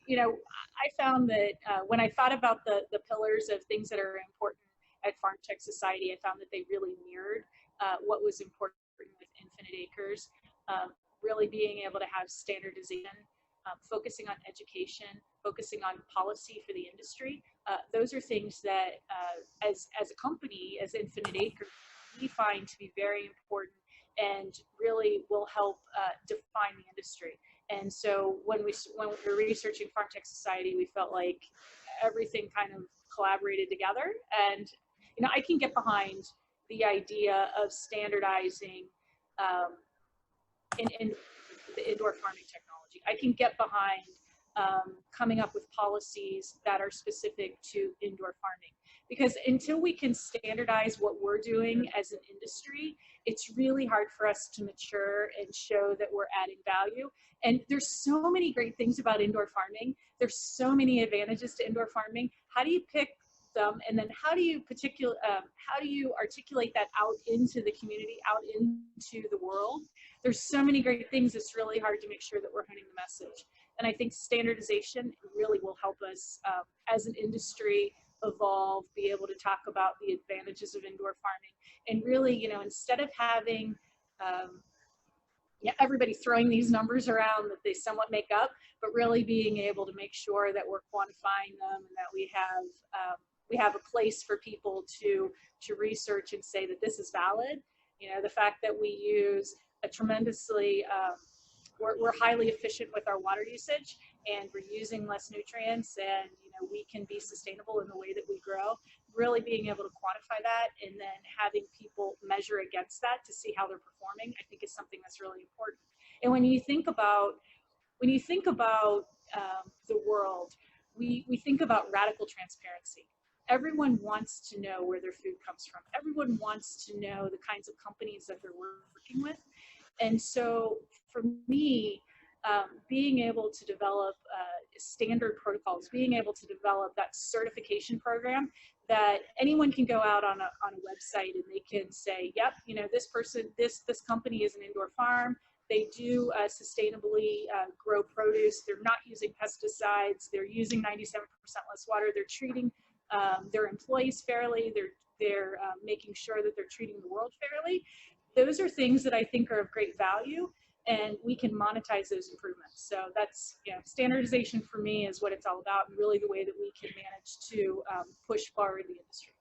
You know, I found that when I thought about the pillars of things that are important at Farm Tech Society, I found that they really mirrored what was important with Infinite Acres. Really being able to have standardization, focusing on education, focusing on policy for the industry. Those are things that, as a company, as Infinite Acres, we find to be very important and really will help define the industry. And so when we were researching Farm Tech Society, we felt like everything kind of collaborated together. And you know, I can get behind the idea of standardizing in the indoor farming technology. I can get behind coming up with policies that are specific to indoor farming. Because until we can standardize what we're doing as an industry, it's really hard for us to mature and show that we're adding value. And there's so many great things about indoor farming. There's so many advantages to indoor farming. How do you pick them, and then how do you articulate that out into the community, out into the world? There's so many great things. It's really hard to make sure that we're honing the message. And I think standardization really will help us as an industry evolve, be able to talk about the advantages of indoor farming, and really, you know, instead of having everybody throwing these numbers around that they somewhat make up, but really being able to make sure that we're quantifying them and that we have a place for people to research and say that this is valid. You know, the fact that we use a tremendously we're highly efficient with our water usage, and we're using less nutrients, and you know, we can be sustainable in the way that we grow. Really being able to quantify that and then having people measure against that to see how they're performing, I think is something that's really important. And when you think about the world, we think about radical transparency. Everyone wants to know where their food comes from. Everyone wants to know the kinds of companies that they're working with. And so for me, being able to develop standard protocols, being able to develop that certification program that anyone can go out on a website and they can say, yep, you know, this company is an indoor farm. They do sustainably grow produce. They're not using pesticides. They're using 97% less water. They're treating their employees fairly. They're making sure that they're treating the world fairly. Those are things that I think are of great value, and we can monetize those improvements. So that's, you know, standardization for me is what it's all about, and really the way that we can manage to push forward the industry.